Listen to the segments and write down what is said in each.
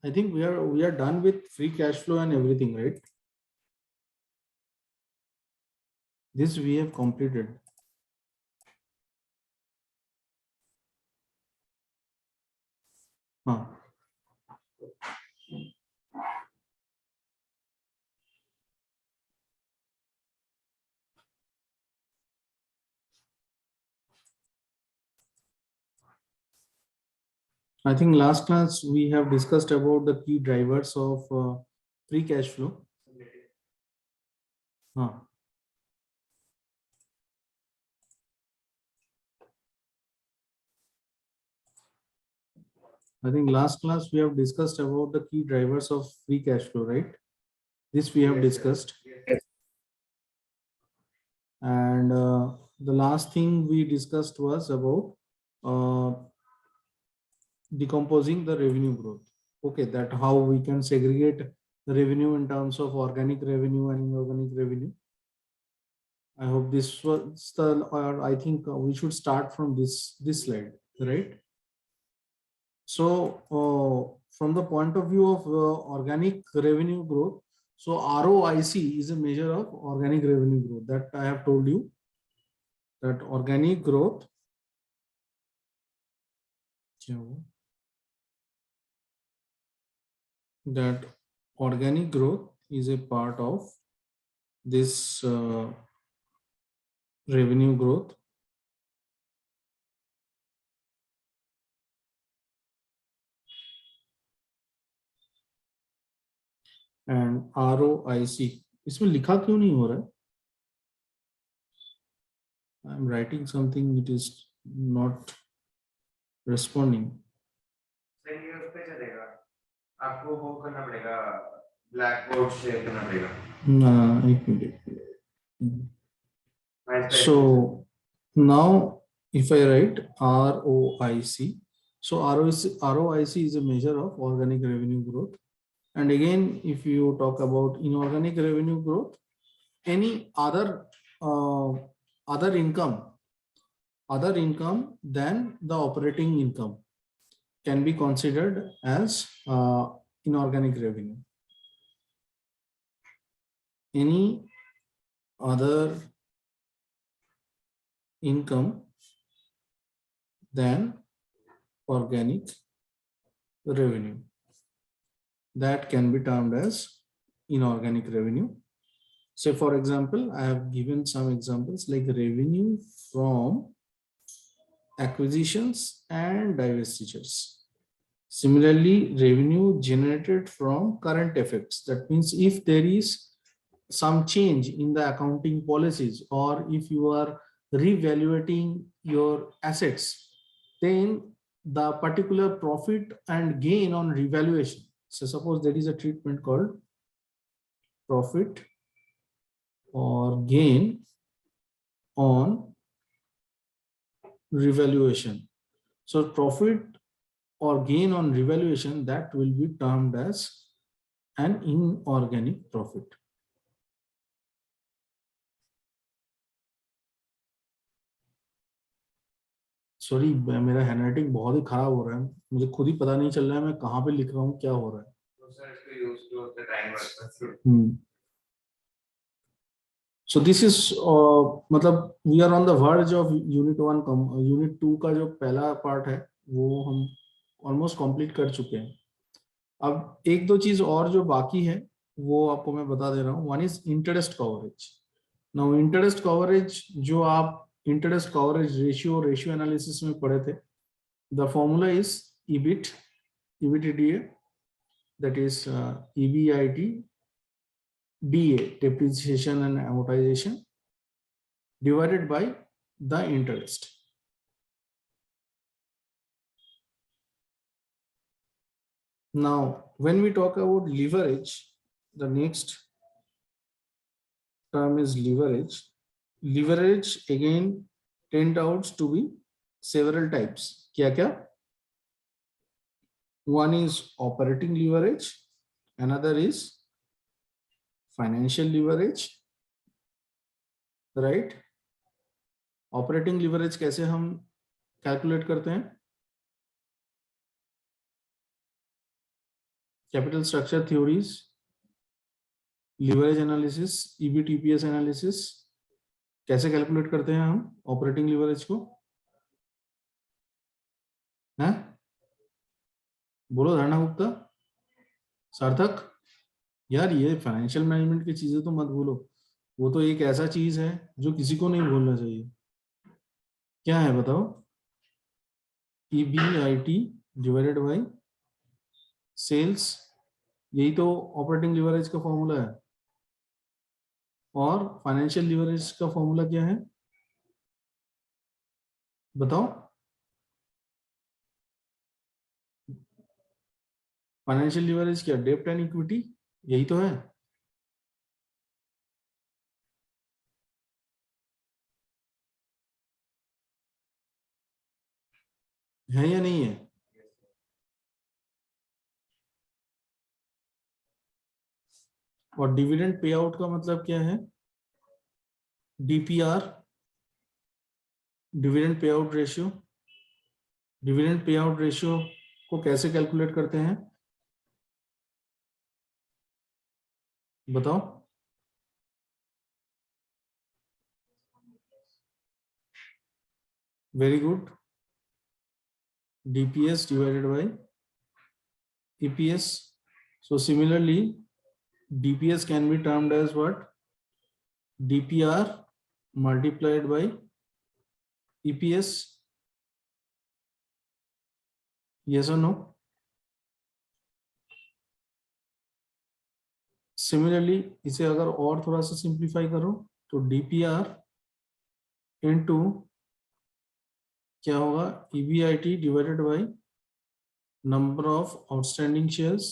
I think we are done with free cash flow and everything, right? This we have completed. Huh. I think last class we have discussed about the key drivers of free cash flow. Huh. I think last class we have discussed about the key drivers of free cash flow, right? This we have discussed. And the last thing we discussed was about uh, decomposing the revenue growth. Okay, that how we can segregate the revenue in terms of organic revenue and inorganic revenue. I hope this was the, or I think we should start from this slide, right? So from the point of view of organic revenue growth, so ROIC is a measure of organic revenue growth that I have told you that organic growth that organic growth is a part of this revenue growth. And ROIC इसमें लिखा क्यों नहीं हो रहा है? I am writing something, it is not responding. आपको वो करना पड़ेगा, ब्लैक बोर्ड से करना पड़ेगा। एक minute. So now if I write ROIC, so ROIC is a measure of organic revenue growth. And again, if you talk about inorganic revenue growth, any other income than the operating income can be considered as inorganic revenue. Any other income than organic revenue, that can be termed as inorganic revenue. Say for example, I have given some examples like revenue from acquisitions and divestitures. Similarly, revenue generated from current effects. That means if there is some change in the accounting policies, or if you are revaluating your assets, then the particular profit and gain on revaluation. So suppose there is a treatment called profit or gain on revaluation. So profit or gain on revaluation, that will be termed as an inorganic profit. Sorry, मेरा handwriting बहुत ही खराब हो रहा है, मुझे खुद ही पता नहीं चल रहा है मैं कहाँ पे लिख रहा हूँ, क्या हो रहा है. So this is मतलब we are on the verge of unit 1, unit 2 का जो पहला पार्ट है वो हम ऑलमोस्ट कंप्लीट कर चुके हैं. अब एक दो चीज और जो बाकी है वो आपको मैं बता दे रहा हूँ. One is interest coverage. Now interest coverage जो आप इंटरेस्ट कवरेज रेशियो एनालिसिस में पढ़े थे, the formula is EBITDA, that is EBIT DA, depreciation and amortization, divided by the interest. Now, when we talk about leverage, the next term is leverage. Leverage again turned out to be several types. Kya? One is operating leverage, another is financial leverage, right? Operating leverage कैसे हम calculate करते हैं? Capital structure theories, leverage analysis, EBTPS analysis, कैसे calculate करते हैं हम operating leverage को, हैं? बोलो धारणा गुप्ता, सार्थक। यार ये फाइनेंशियल मैनेजमेंट की चीजें तो मत भूलो, वो तो एक ऐसा चीज है जो किसी को नहीं भूलना चाहिए। क्या है बताओ? EBIT डिवाइडेड बाई सेल्स, यही तो ऑपरेटिंग लीवरेज का फॉर्मूला है। और फाइनेंशियल लीवरेज का फॉर्मूला क्या है बताओ? फाइनेंशियल लीवरेज क्या, डेब्ट एंड इक्विटी, यही तो है या नहीं है? और डिविडेंड पे आउट का मतलब क्या है? DPR, dividend pay out ratio. Dividend pay out ratio को कैसे कैलकुलेट करते हैं बताओ? Very good, DPS divided by EPS. So similarly, DPS can be termed as what? DPR multiplied by EPS. Yes or no? Similarly, इसे अगर और थोड़ा सा सिंप्लीफाई करो तो DPR into क्या होगा? EBIT divided by number of outstanding shares.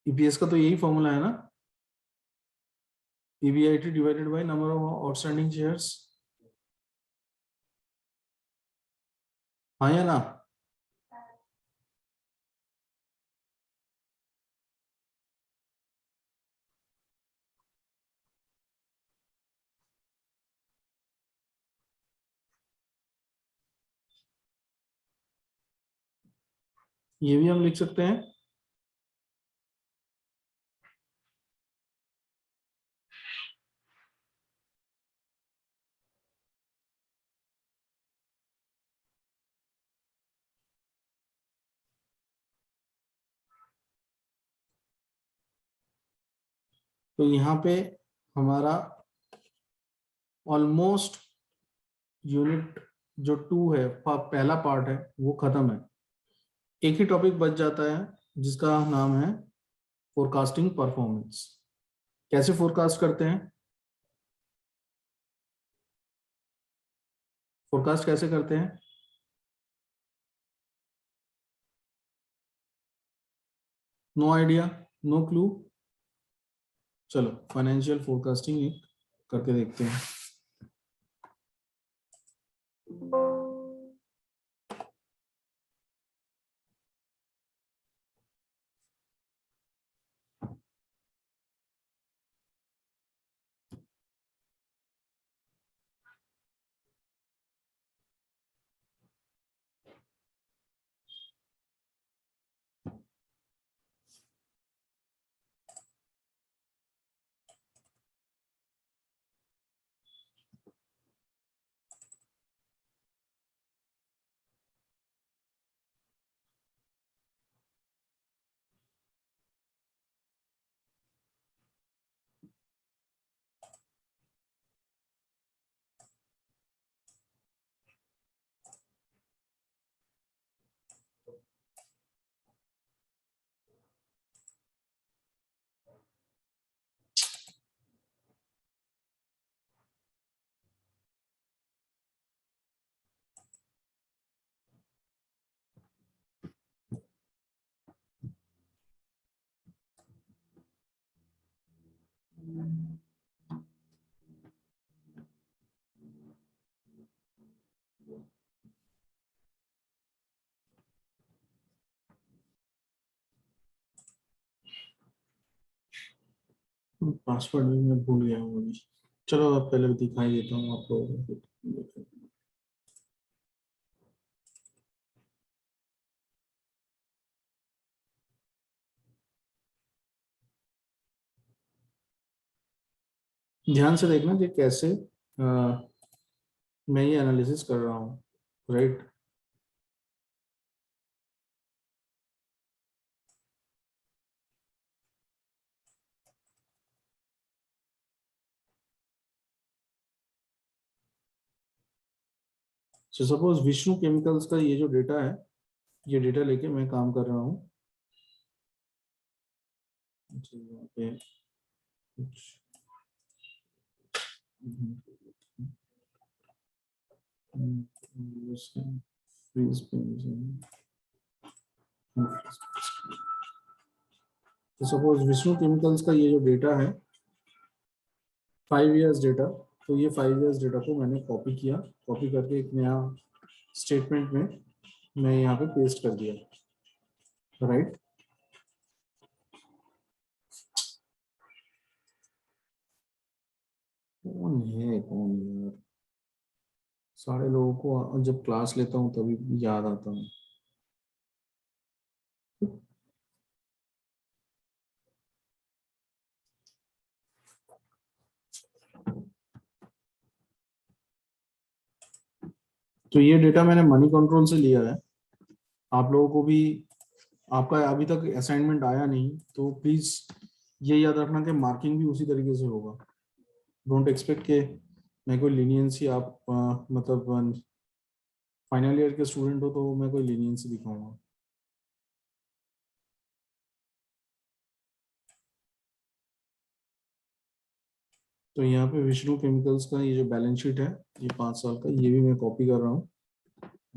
EPS का तो यही फॉर्मूला है ना, EBIT divided by number of outstanding shares, हाँ या ना? ये भी हम लिख सकते हैं। तो यहाँ पे हमारा ऑलमोस्ट यूनिट जो 2 है, पहला पार्ट है, वो खत्म है। एक ही टॉपिक बच जाता है जिसका नाम है फोरकास्टिंग परफॉर्मेंस। कैसे फोरकास्ट करते हैं? फोरकास्ट कैसे करते हैं? No idea, no clue. चलो फाइनेंशियल फोरकास्टिंग एक करके देखते हैं। पासवर्ड भी मैं भूल गया हूँ अभी। चलो अब पहले दिखाई देता हूँ आप लोगों को। ध्यान से देखना कि कैसे मैं ये एनालिसिस कर रहा हूँ, right. So suppose Vishnu chemicals का ये जो डेटा है, ये डेटा लेके मैं काम कर रहा हूँ। यहाँ पे कुछ तो सपोज विष्णु केमिकल्स का ये जो डेटा है 5 इयर्स डेटा, तो ये 5 इयर्स डेटा को मैंने कॉपी किया, कॉपी करके एक नया स्टेटमेंट में मैं यहाँ पे पेस्ट कर दिया, राइट। कौन है कौन यार, सारे लोगों को जब क्लास लेता हूँ तभी याद आता हूँ। तो ये डेटा मैंने मनी कंट्रोल से लिया है। आप लोगों को भी, आपका अभी तक असाइनमेंट आया नहीं तो प्लीज ये याद रखना कि मार्किंग भी उसी तरीके से होगा। डोंट एक्सपेक्ट के मैं कोई लीनियंसी आप मतलब फाइनल ईयर के स्टूडेंट हो तो मैं कोई लीनियंसी दिखाऊंगा। तो यहाँ पे विष्णु केमिकल्स का ये जो बैलेंस शीट है, ये 5 साल का, ये भी मैं कॉपी कर रहा हूँ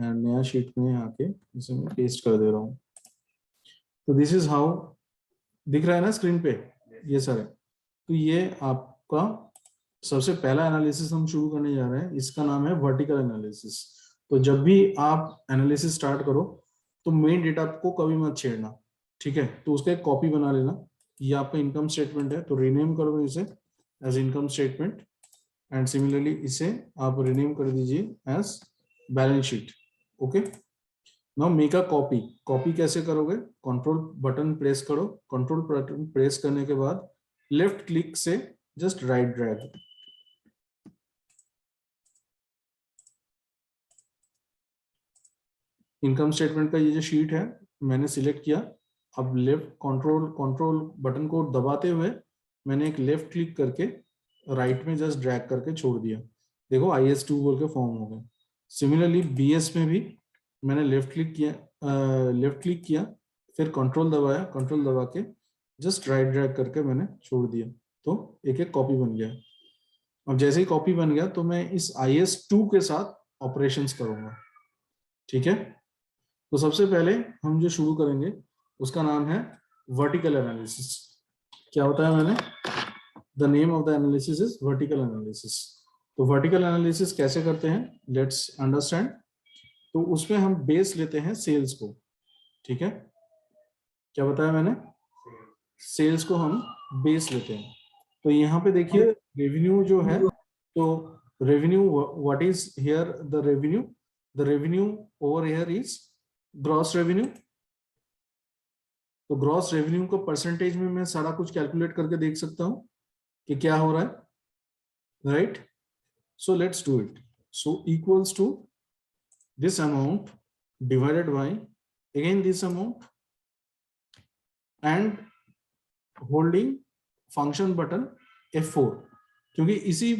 एंड नया शीट में आके इसे मैं पेस्ट कर दे रहा हूँ। तो दिस इज हाउ दिख रहा है ना स्क्रीन पे, ये सारे। तो ये आपका सबसे पहला एनालिसिस हम शुरू करने जा रहे हैं, इसका नाम है वर्टिकल एनालिसिस। तो जब भी आप एनालिसिस स्टार्ट करो तो मेन डेटा को कभी मत छेड़ना, ठीक है। तो उसका एक कॉपी बना लेना। ये आपका इनकम स्टेटमेंट है तो रीनेम कर दो इसे as income statement and similarly इसे आप रीनेम कर दीजिए as balance sheet. Okay, now make a copy. Copy कैसे करोगे, कंट्रोल बटन प्रेस करो, कंट्रोल बटन प्रेस करने के बाद लेफ्ट क्लिक से just right drag. Income statement का ये जो शीट है मैंने सिलेक्ट किया। अब लेफ्ट कंट्रोल बटन को दबाते हुए मैंने एक लेफ्ट क्लिक करके राइट में जस्ट ड्रैग करके छोड़ दिया। देखो IS2 बोल के फॉर्म हो गया। सिमिलरली BS में भी मैंने लेफ्ट क्लिक किया, फिर कंट्रोल दबाया, कंट्रोल दबा के जस्ट राइट ड्रैग करके मैंने छोड़ दिया, तो एक एक कॉपी बन गया। अब जैसे ही कॉपी बन गया तो मैं इस IS2 के साथ ऑपरेशंस करूंगा, ठीक है। तो सबसे पहले हम जो शुरू करेंगे उसका नाम है वर्टिकल एनालिसिस। क्या बताया मैंने, the name of the analysis is vertical analysis. तो वर्टिकल एनालिसिस कैसे करते हैं, लेट्स अंडरस्टैंड। तो उसमें हम बेस लेते हैं सेल्स को, ठीक है। क्या बताया मैंने, सेल्स को हम बेस लेते हैं। तो यहाँ पे देखिए रेवेन्यू जो है, तो revenue what is here, the revenue over here is gross revenue. तो ग्रॉस रेवेन्यू का परसेंटेज में मैं सारा कुछ कैलकुलेट करके देख सकता हूं कि क्या हो रहा है, right. So let's do it. So equals to this amount divided by again this amount and holding function button F4, क्योंकि इसी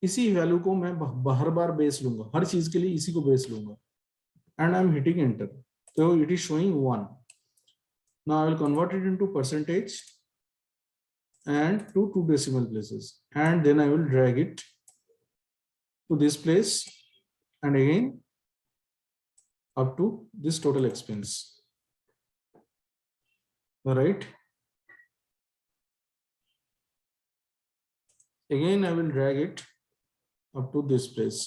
इसी वैल्यू को मैं हर बार बेस लूंगा, हर चीज के लिए इसी को बेस लूंगा and I am hitting enter. तो it is showing 1। Now I will convert it into percentage and to 2 decimal places, and then I will drag it to this place and again up to this total expense. All right, again I will drag it up to this place.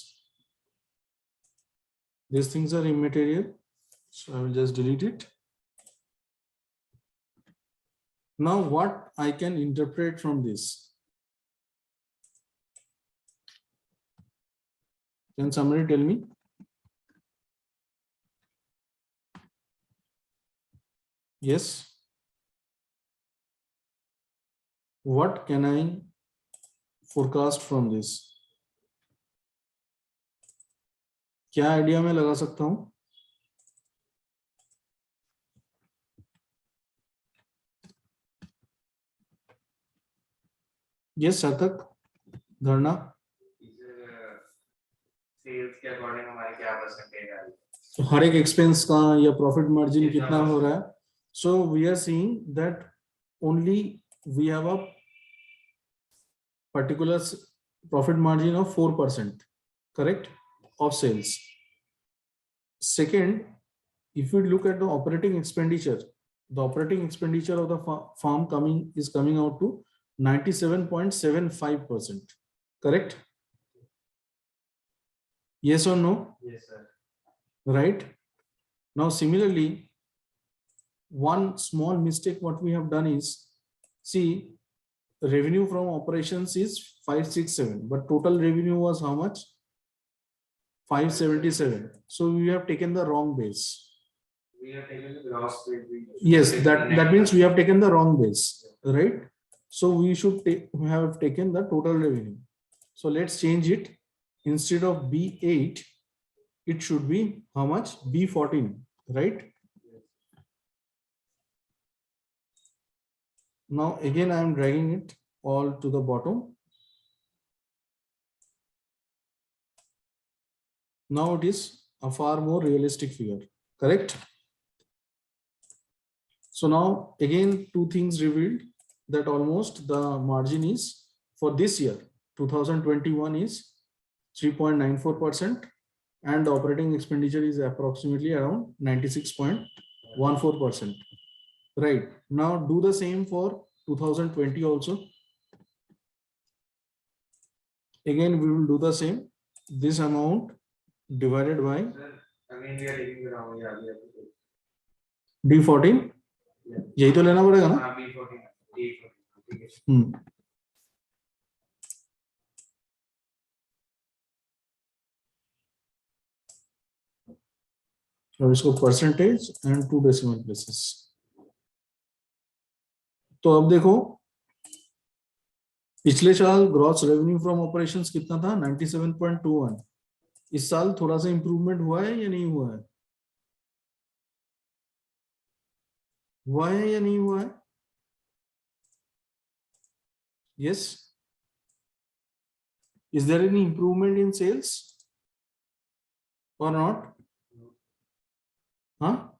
These things are immaterial, so I will just delete it. Now what I can interpret from this, can somebody tell me? Yes, what can I forecast from this? क्या idea में लगा सकता हूं? Yes सार्थक, धरना। Sales के according हमारी क्या परसेंटेज आ रही है? तो हर एक एक्सपेंस का या प्रॉफिट मार्जिन कितना कितना हो रहा है? So we are seeing that only we have a particular profit margin of 4%, correct, of sales. Second, if we look at the operating expenditure, the operating expenditure of the farm is coming out to 97.75%, correct? Yes or no? Yes sir. Right. Now similarly, one small mistake what we have done is, see, revenue from operations is 567, but total revenue was how much? 577. So we have taken the wrong base. We have taken the gross base. Yes, that means we have taken the wrong base, right? So we should have taken the total revenue. So let's change it. Instead of B8, it should be how much? B14, right? Now again I am dragging it all to the bottom. Now it is a far more realistic figure, correct? So now again two things revealed, that almost the margin is for this year 2021 is 3.94%, and the operating expenditure is approximately around 96.14%. Right. Now do the same for 2020 also. Again we will do the same. This amount divided by Again we are taking the wrong year. D14, यही तो लेना पड़ेगा ना? हाँ, B14, ठीक है। अब इसको परसेंटेज एंड 2 डेसिमल प्लेसेस। तो अब देखो, पिछले साल ग्रॉस रेवेन्यू फ्रॉम ऑपरेशंस कितना था? 97.21। इस साल थोड़ा सा इंप्रूवमेंट हुआ है या नहीं हुआ है? हुआ है या नहीं हुआ है? Yes, is there any improvement in sales और नॉट? हाँ,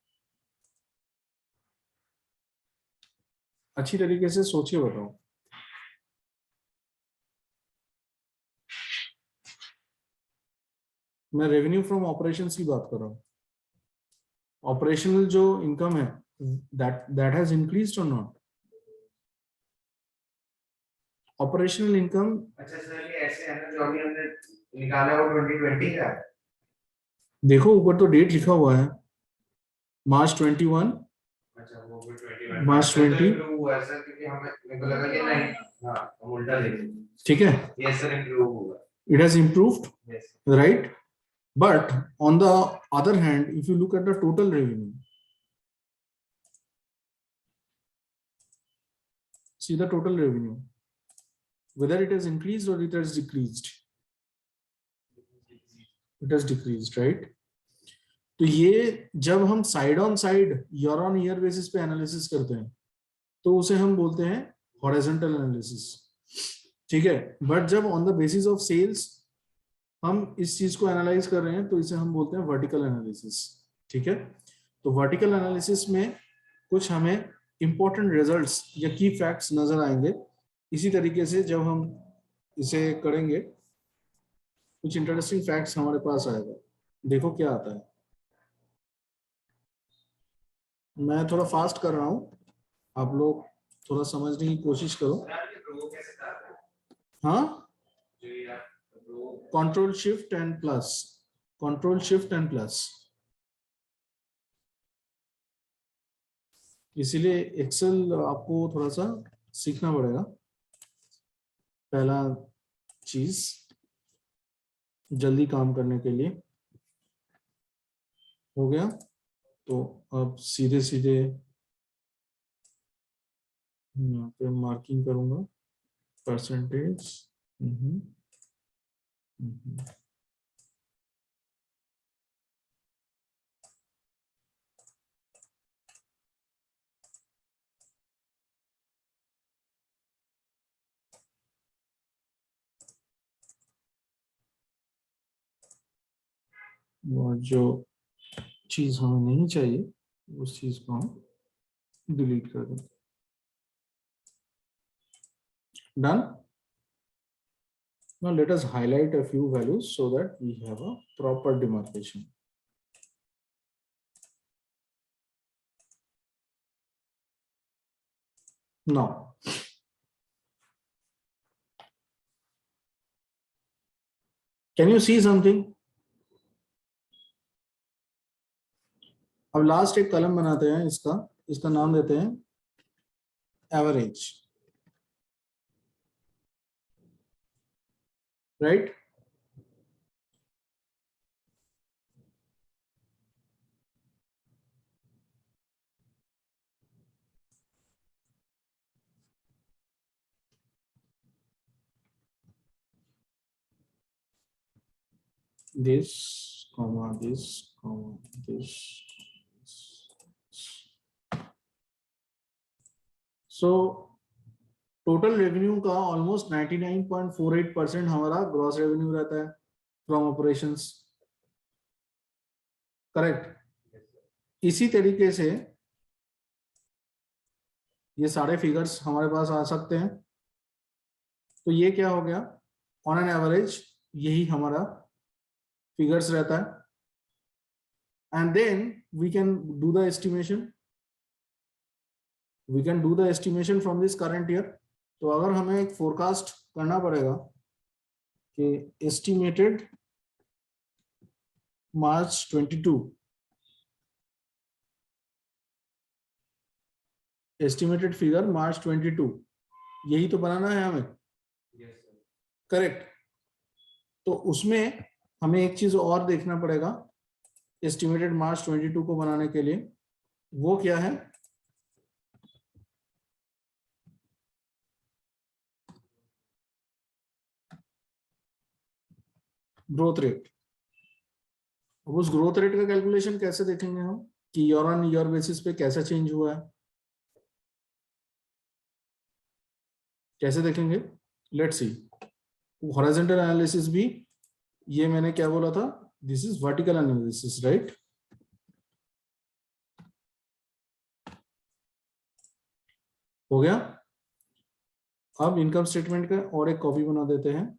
अच्छी तरीके से सोचिए, बताओ। मैं रेवेन्यू फ्रॉम ऑपरेशंस की बात कर रहा हूँ। ऑपरेशनल जो इनकम है, दैट हैज इंक्रीज्ड और नॉट? Operational income. अच्छा सर, ये ऐसे है ना, जो अभी हमने निकाला वो 2020 का है। देखो ऊपर तो डेट लिखा हुआ है, मार्च 21। अच्छा, वो भी 21 मार्च 20। हुआ सर, क्योंकि हमें मेरे को लगा कि नहीं, हाँ हम उल्टा देख रहे हैं। ठीक है, यस सर, इंप्रूव हुआ। It has improved, yes right? But on the other hand, if you look at the total revenue, see the total revenue, whether it has increased or it has decreased. It has decreased, right? तो ये जब हम side on side year on year basis पे analysis करते हैं तो उसे हम बोलते हैं हॉरिजॉन्टल एनालिसिस, ठीक है। बट जब on the basis of sales हम इस चीज को एनालाइज कर रहे हैं तो इसे हम बोलते हैं वर्टिकल एनालिसिस, ठीक है। तो वर्टिकल एनालिसिस में कुछ हमें इंपॉर्टेंट रिजल्ट्स या की फैक्ट्स नजर आएंगे। इसी तरीके से जब हम इसे करेंगे, कुछ इंटरेस्टिंग फैक्ट्स हमारे पास आएगा। देखो क्या आता है। मैं थोड़ा फास्ट कर रहा हूँ, आप लोग थोड़ा समझने की कोशिश करो। हाँ, control shift and plus, control shift and plus. इसीलिए एक्सेल आपको थोड़ा सा सीखना पड़ेगा। पहला चीज, जल्दी काम करने के लिए हो गया। तो अब सीधे सीधे यहाँ पे मार्किंग करूंगा, परसेंटेज Mhm. Mhm. और जो चीज हमें नहीं चाहिए उस चीज को हम डिलीट कर दें. Done. Now let us highlight a few values so that we have a proper demarcation. Now, can you see something? अब लास्ट एक कलम बनाते हैं, इसका नाम देते हैं average, right? This, comma, this, comma, this. So total revenue का ऑलमोस्ट 99.48% हमारा ग्रॉस रेवेन्यू रहता है फ्रॉम ऑपरेशंस, करेक्ट? इसी तरीके से ये सारे फिगर्स हमारे पास आ सकते हैं. तो ये क्या हो गया, ऑन एन एवरेज यही हमारा फिगर्स रहता है. And then we can do the estimation, from this current year. तो अगर हमें एक फोरकास्ट करना पड़ेगा कि estimated March 22, estimated figure March 22, यही तो बनाना है हमें, करेक्ट? तो उसमें हमें एक चीज और देखना पड़ेगा एस्टिमेटेड मार्च 22 को बनाने के लिए. वो क्या है? Growth rate. उस ग्रोथ रेट का कैलकुलेशन कैसे देखेंगे हम कि ईयर ऑन ईयर बेसिस पे कैसा चेंज हुआ है, कैसे देखेंगे? Let's see. हॉरिजॉन्टल एनालिसिस भी, ये मैंने क्या बोला था, this is vertical analysis, right? हो गया. अब इनकम स्टेटमेंट का और एक कॉपी बना देते हैं.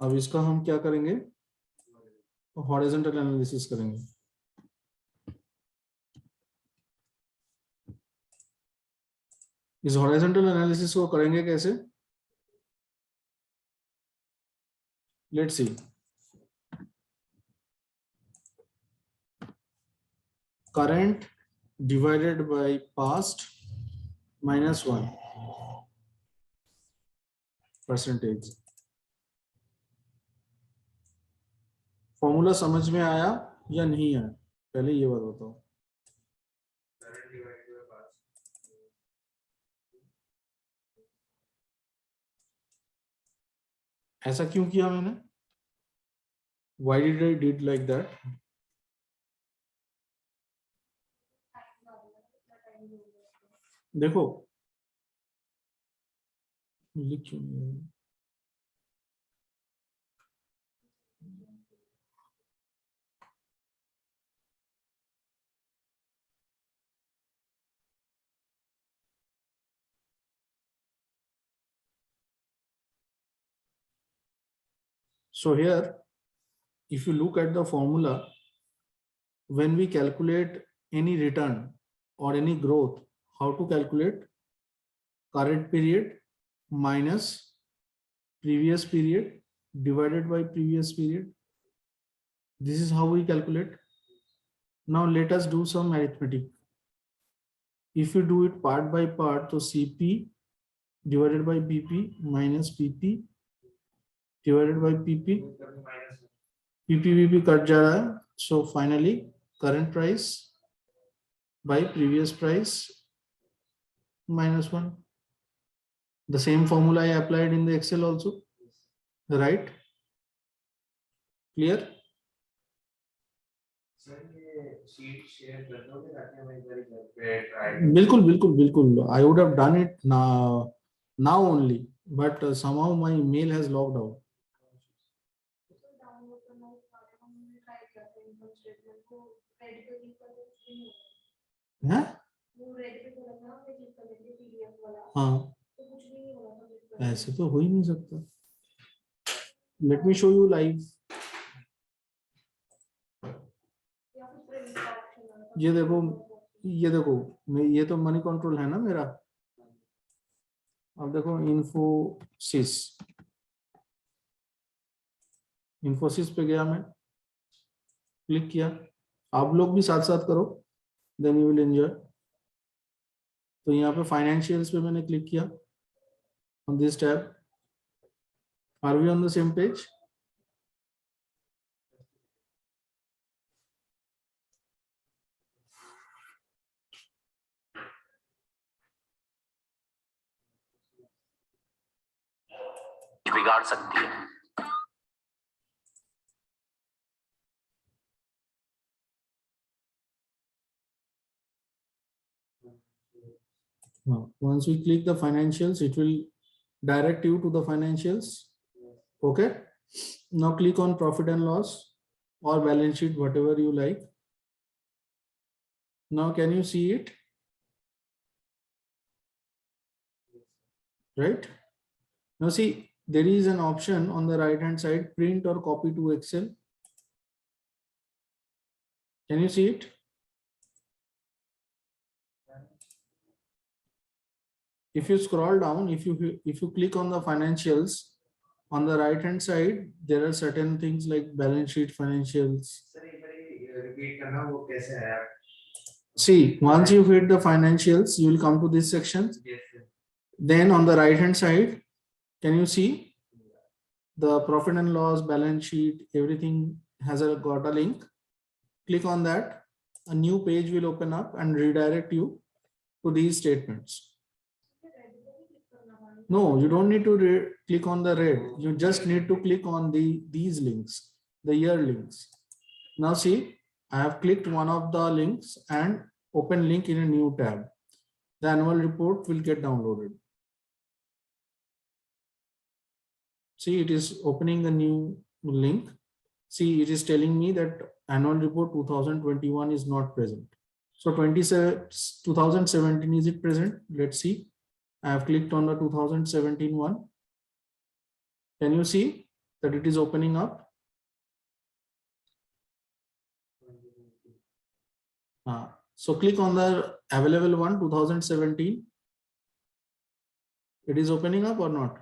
अब इसका हम क्या करेंगे, हॉरिजॉन्टल एनालिसिस करेंगे. इस हॉरिजॉन्टल एनालिसिस को करेंगे कैसे? Let's see. Current divided by past minus 1%. Formula समझ में आया या नहीं आया, पहले ये बात बताओ. ऐसा क्यों किया मैंने? Why did I did like that? देखो लिख क्यों नहीं रहा हूं? So here, if you look at the formula, when we calculate any return or any growth, how to calculate? Current period minus previous period divided by previous period. This is how we calculate. Now let us do some arithmetic. If you do it part by part, so CP divided by BP minus PP divided by PP, PPVP cut जा रहा है. So finally current price by previous price minus 1. The same formula I applied in the Excel also. right? Clear? Sir ये sheet share कर दोगे ताकि हम एक बार घर पे ट्राई बिल्कुल बिल्कुल बिल्कुल. I would have done it now only, but somehow my mail has logged out. हाँ हाँ, ऐसे तो हो ही नहीं सकता. Let me show you live. ये देखो ये तो मनी कंट्रोल है ना मेरा. अब देखो इन्फोसिस पे गया, मैं क्लिक किया. आप लोग भी साथ साथ करो, देन यू विल एंजॉय. तो यहाँ पे फाइनेंशियल्स पे मैंने क्लिक किया on this tab. Are we on the same page? बिगाड़ सकती है. Once we click the financials, it will direct you to the financials. Okay. Now click on profit and loss or balance sheet, whatever you like. Now can you see it? Right. Now see, there is an option on the right hand side, print or copy to Excel. Can you see it? If you scroll down, if you click on the financials, on the right hand side, there are certain things like balance sheet, financials. Sir एक बार repeat करना वो कैसे है. See, once you hit the financials, you will come to this section. Yes, sir. Then on the right hand side, can you see the profit and loss, balance sheet, everything has got a link. Click on that. A new page will open up and redirect you to these statements. No, you don't need to click on the red. You just need to click on these links, the year links. Now see, I have clicked one of the links and open link in a new tab. The annual report will get downloaded. See, it is opening a new link. See, it is telling me that annual report 2021 is not present. So 2017, is it present? Let's see. I have clicked on the 2017 one. Can you see that it is opening up? So click on the available one, 2017. It is opening up or not?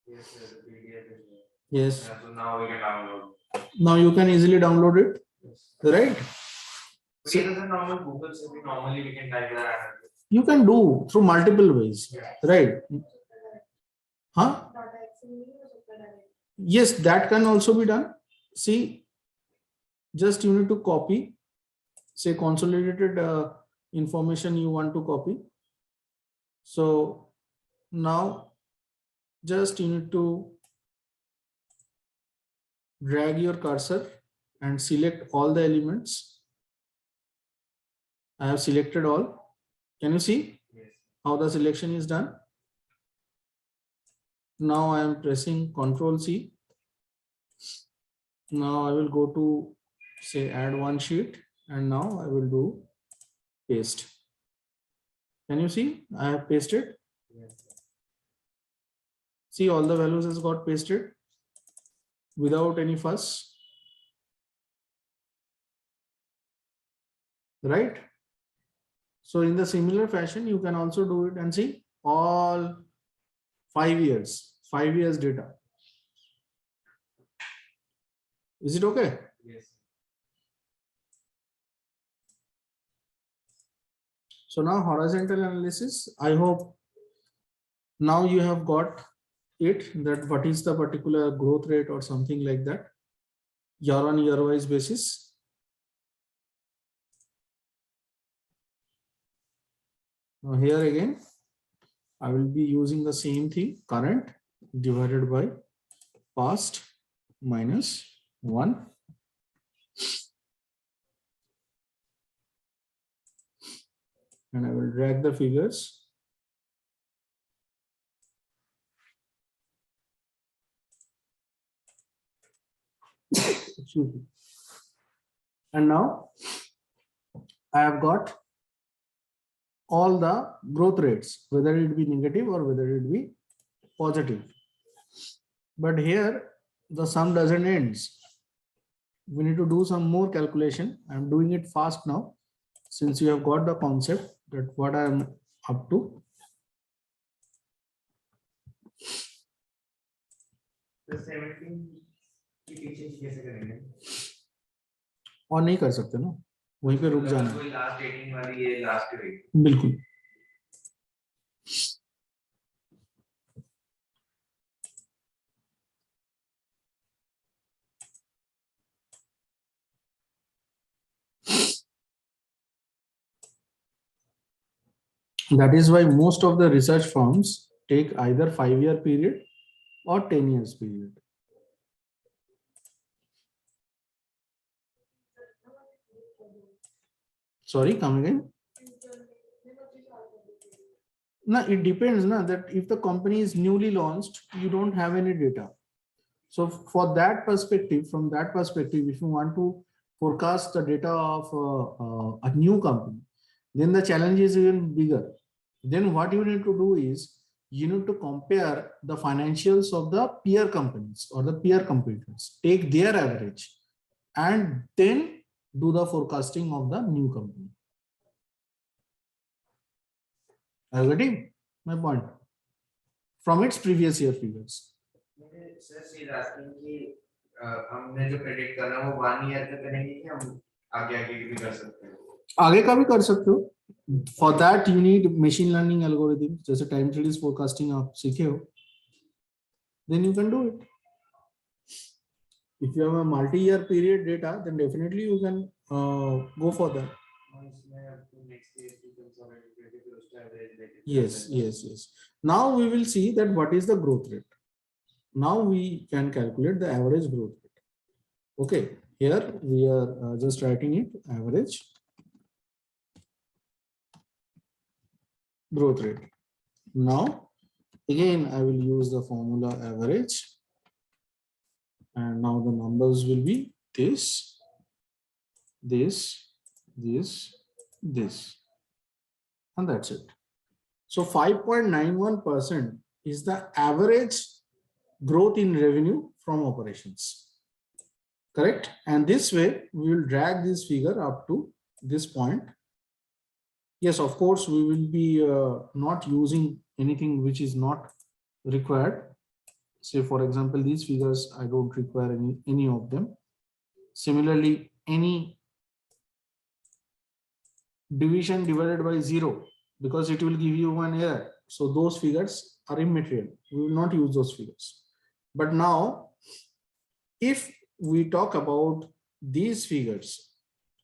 Yes, sir. The PDF is there. Yes. Yeah, so now we can download. Now you can easily download it, Yes. right? But it is a normal Google, so we normally we can type that. You can do through multiple ways, Yeah. right? Huh? Yes, that can also be done. See, just you need to copy, say consolidated information you want to copy. So now just you need to drag your cursor and select all the elements. I have selected all. Can you see Yes. how the selection is done? Now I am pressing Ctrl C. Now I will go to say add one sheet and now I will do paste. Can you see? I have pasted. Yes. See, all the values has got pasted without any fuss. Right? So in the similar fashion, you can also do it and see all 5 years data. Is it okay? Yes. So now horizontal analysis, I hope now you have got it, that what is the particular growth rate or something like that, year on year wise basis. Now here again, I will be using the same thing, current divided by past minus 1. And I will drag the figures. Excuse me. And now I have got all the growth rates, whether it be negative or whether it be positive. But here the sum doesn't end. We need to do some more calculation. I'm doing it fast now, since you have got the concept that what I am up to. तो 17 की पीछे कैसे करेंगे? और नहीं कर सकते ना, वहीं पे रुक जाना है। कोई लास्ट 18 वाली ये लास्ट रेट बिल्कुल। That is why most of the research firms take either 5-year period or 10 years period. Sorry, come again. No, it depends na, that if the company is newly launched, you don't have any data. So for that perspective, from that perspective, if you want to forecast the data of a new company, then the challenge is even bigger. Then what you need to do is you need to compare the financials of the peer companies or the peer competitors, take their average, and then do the forecasting of the new company. Are you getting my point? From its previous year figures. Sir सी asking कि हमने जो predict करना वो 1 year तक करेंगे कि हम आगे आगे भी कर सकते हैं? आगे का भी कर सकते हो. For that you need machine learning algorithm, जैसे time series forecasting आप सीखे हो, then you can do it. If you have a multi-year period data, then definitely you can go for that. Yes. Now we will see that what is the growth rate. Now we can calculate the average growth rate. Okay, here we are just writing it, average growth rate. Now again I will use the formula average, and now the numbers will be this, and that's it. So 5.91% is the average growth in revenue from operations, correct? And this way we will drag this figure up to this point. Yes, of course we will be not using anything which is not required. Say for example, these figures I don't require any of them. Similarly, any division divided by 0, because it will give you one error. So those figures are immaterial. We will not use those figures. But now, if we talk about these figures,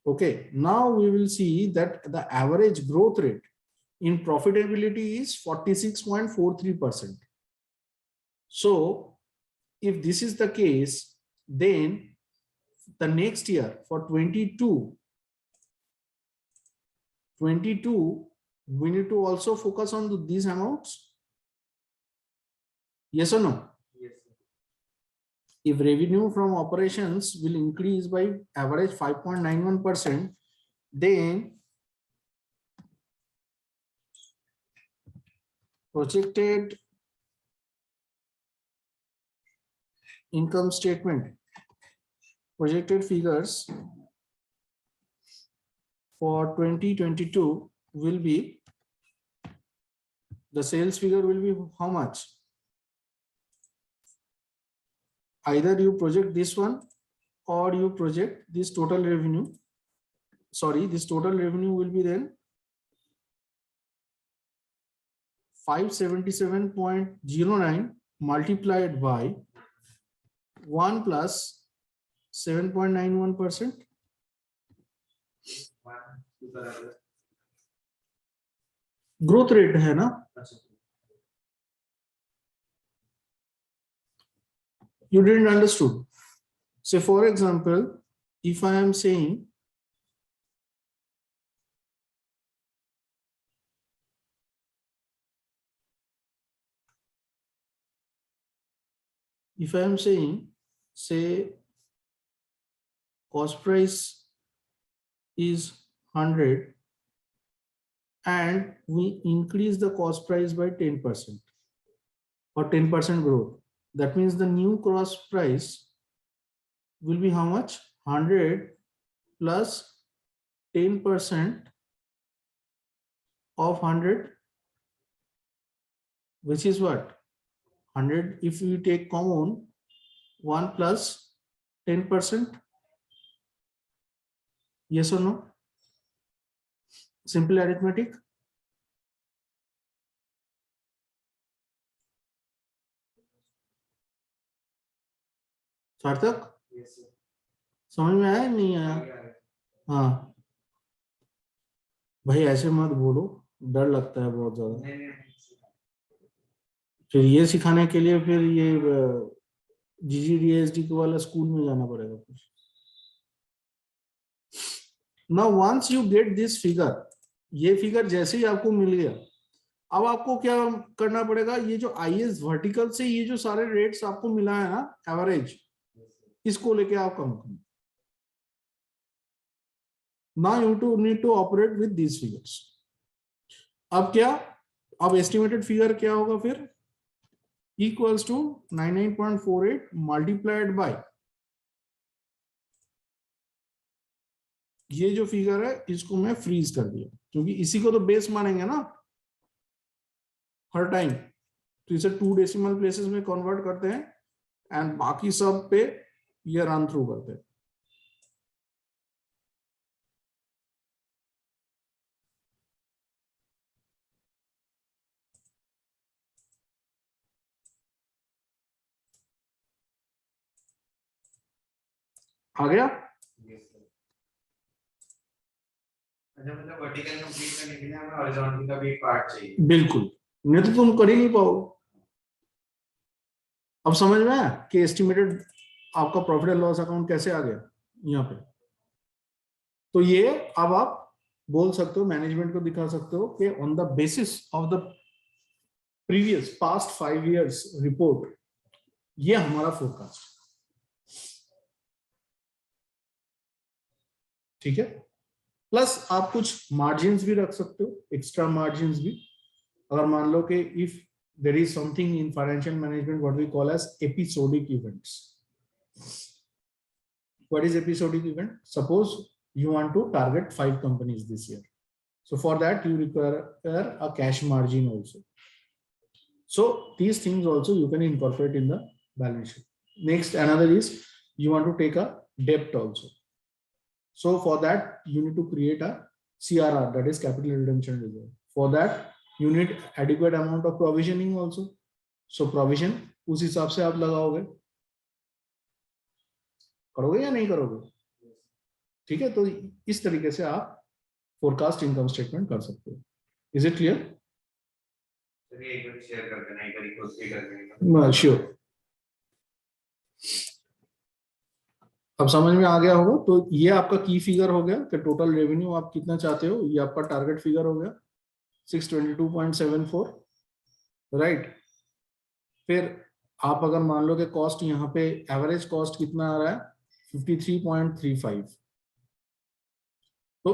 okay, now we will see that the average growth rate in profitability is 46.43%. So if this is the case, then the next year for 22, we need to also focus on these amounts. Yes or no? Yes. If revenue from operations will increase by average 5.91%, then projected income statement, projected figures for 2022 will be, the sales figure will be how much? Either you project this one or you project this total revenue. Sorry, this total revenue will be then 577.09 multiplied by 1 plus 7.91%. Growth rate है ना, You didn't understood. Say for example, if I am saying say cost price is 100 and we increase the cost price by 10% or 10% growth. That means the new cost price will be how much? 100 plus 10% of 100, which is what? 100 if we take common, 1 plus 10%. Yes or no? Simple arithmetic. सार्थक Yes, sir. समझ में आया नहीं आया? हाँ भाई ऐसे मत बोलो, डर लगता है बहुत ज्यादा। नहीं, नहीं, फिर ये सिखाने के लिए फिर ये GGDSD वाला स्कूल में जाना पड़ेगा फिर। Now once you get this figure, ये फिगर जैसे ही आपको मिल गया, अब आपको क्या करना पड़ेगा? ये जो IS वर्टिकल से ये जो सारे रेट्स आपको मिला है ना एवरेज, इसको लेके आप कम करो। Now you need to operate with these figures. अब क्या? अब एस्टिमेटेड फिगर क्या होगा फिर? Equals to 99.48 multiplied by ये जो फिगर है इसको मैं फ्रीज कर दिया, क्योंकि इसी को तो बेस मानेंगे ना हर टाइम। तो इसे 2 डेसिमल प्लेसेस में कन्वर्ट करते हैं एंड बाकी सब पे ये रन थ्रू करते हैं। आ गया? yes, sir. अच्छा, मतलब वर्टिकल कंप्लीट करने के लिए हमें हॉरिजॉन्टल का भी एक पार्ट चाहिए। बिल्कुल, नहीं तो तुम कर ही नहीं पाओ। अब समझ में आया कि एस्टिमेटेड आपका प्रॉफिट एंड लॉस अकाउंट कैसे आ गया यहाँ पे? तो ये अब आप बोल सकते हो, मैनेजमेंट को दिखा सकते हो कि on the basis of the previous past 5 years report, ये हमारा फोरकास्ट। ठीक है, प्लस आप कुछ मार्जिन्स भी रख सकते हो, एक्स्ट्रा मार्जिन्स भी। अगर मान लो कि if there is something in financial management what we call as episodic events. What is episodic event? Suppose you want to target 5 companies this year, so for that you require a cash margin also. So these things also you can incorporate in the balance sheet. Next, another is you want to take a debt also. So for that you need to create a CRR, that is capital redemption reserve. For that you need adequate amount of provisioning also. So provision उस हिसाब से आप लगाओगे, करोगे या नहीं करोगे? ठीक है, तो इस तरीके से आप फोरकास्ट इनकम स्टेटमेंट कर सकते हो। Is it clear? चलिए एक बार शेयर कर देना, एक बार खुद से कर देना। श्योर। अब समझ में आ गया होगा। तो ये आपका की फिगर हो गया कि टोटल रेवेन्यू आप कितना चाहते हो, ये आपका टारगेट फिगर हो गया 622.74, राइट। फिर आप अगर मान लो कि कॉस्ट यहाँ पे एवरेज कॉस्ट कितना आ रहा है 53.35, तो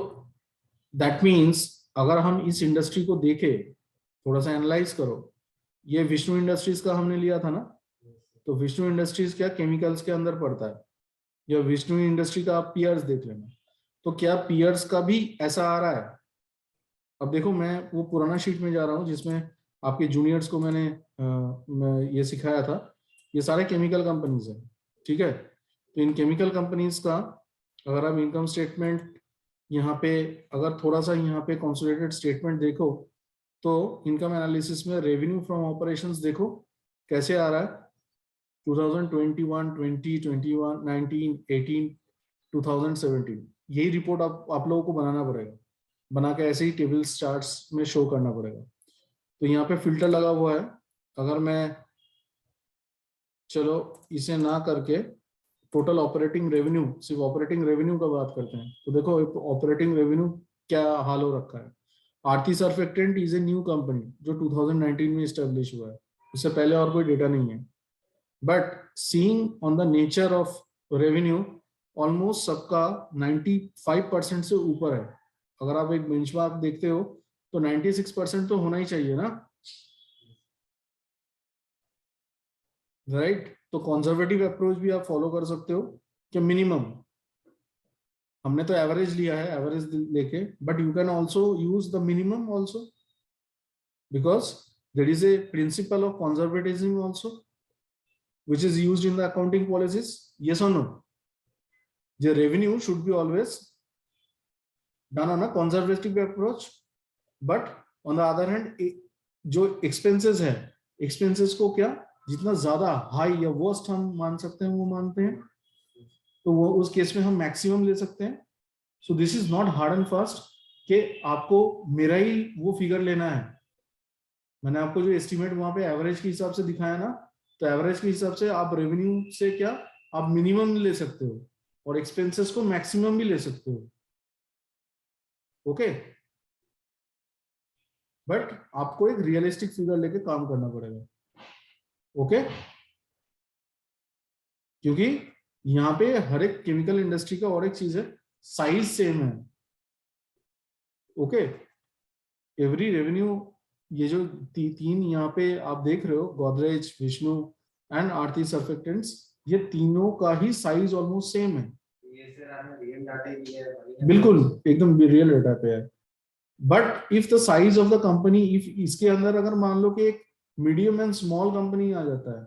दैट मीन्स अगर हम इस इंडस्ट्री को देखें, थोड़ा सा एनालाइज करो, ये विष्णु इंडस्ट्रीज का हमने लिया था ना, तो विष्णु इंडस्ट्रीज क्या केमिकल्स के अंदर पड़ता है, या विष्णु इंडस्ट्री का आप पीयर्स देख लेना, तो क्या पीयर्स का भी ऐसा आ रहा है? अब देखो मैं वो पुराना शीट में जा रहा हूँ जिसमें आपके जूनियर्स को मैंने ये सिखाया था, ये सारे केमिकल कंपनीज हैं, ठीक है। तो इन केमिकल कंपनीज का अगर आप इनकम स्टेटमेंट यहाँ पे अगर थोड़ा सा यहाँ पे कंसोलिडेटेड स्टेटमेंट देखो, तो इनकम एनालिसिस में रेवेन्यू फ्रॉम ऑपरेशंस देखो कैसे आ रहा है 2021, 20, 21, 19, 18, 2017। यही रिपोर्ट आप लोगों को बनाना पड़ेगा, बना के ऐसे ही टेबल्स चार्ट्स में शो करना पड़ेगा। तो यहाँ पे फिल्टर लगा हुआ है, अगर मैं चलो इसे ना करके टोटल ऑपरेटिंग रेवेन्यू, सिर्फ ऑपरेटिंग रेवेन्यू का बात करते हैं। तो देखो ऑपरेटिंग रेवेन्यू क्या हाल हो रखा है। Aarti surfactant is a new company जो 2019 में स्टैब्लिश हुआ है, उससे पहले और कोई डेटा नहीं है। But seeing on the nature of revenue almost सबका 95% से ऊपर है। अगर आप एक बेंचमार्क देखते हो तो 96% तो होना ही चाहिए ना, राइट? तो कंजर्वेटिव अप्रोच भी आप फॉलो कर सकते हो कि मिनिमम, हमने तो एवरेज लिया है, एवरेज लेके, but you can also use the minimum also, because there is a principle of conservatism also which is used in the accounting policies. Yes or no? The revenue should be always done on a conservative approach, but on the other hand जो expenses है, expenses को क्या जितना ज्यादा high या worst हम मान सकते हैं वो मानते हैं, तो वो उस केस में हम मैक्सिमम ले सकते हैं। So this is not hard and fast कि आपको मेरा ही वो फिगर लेना है। मैंने आपको जो एस्टिमेट वहां पे एवरेज के हिसाब से दिखाया ना, तो एवरेज के हिसाब से आप रेवेन्यू से क्या आप मिनिमम ले सकते हो और एक्सपेंसेस को मैक्सिमम भी ले सकते हो। ओके, बट आपको एक रियलिस्टिक फिगर लेके काम करना पड़ेगा। ओके, क्योंकि यहाँ पे हर एक केमिकल इंडस्ट्री का और एक चीज है, साइज सेम है। ओके, एवरी रेवेन्यू, ये जो तीन यहाँ पे आप देख रहे हो, Godrej, Vishnu and Aarti surfactants, ये तीनों का ही साइज ऑलमोस्ट सेम है। ये सर आपने रियल डाटा दिया है? बिल्कुल एकदम रियल डाटा पे है। But if the size of the company, if इसके अंदर अगर मान लो कि एक मीडियम एंड स्मॉल कंपनी आ जाता है,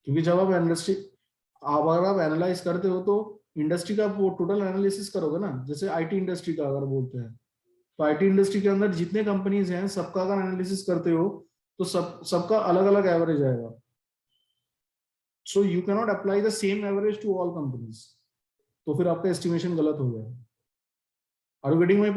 क्योंकि जब आप इंडस्ट्री अगर आप एनालाइज करते हो तो इंडस्ट्री का वो टोटल एनालिसिस करोगे ना, जैसे आईटी इंडस्ट्री का अगर बोलते हैं, तो आईटी इंडस्ट्री के अंदर जितने कंपनीज हैं सबका अगर एनालिसिस करते हो तो सबका अलग अलग एवरेज आएगा। So you can not apply the same average to all companies, तो फिर आपका एस्टिमेशन गलत हो जाएगा। Are you getting my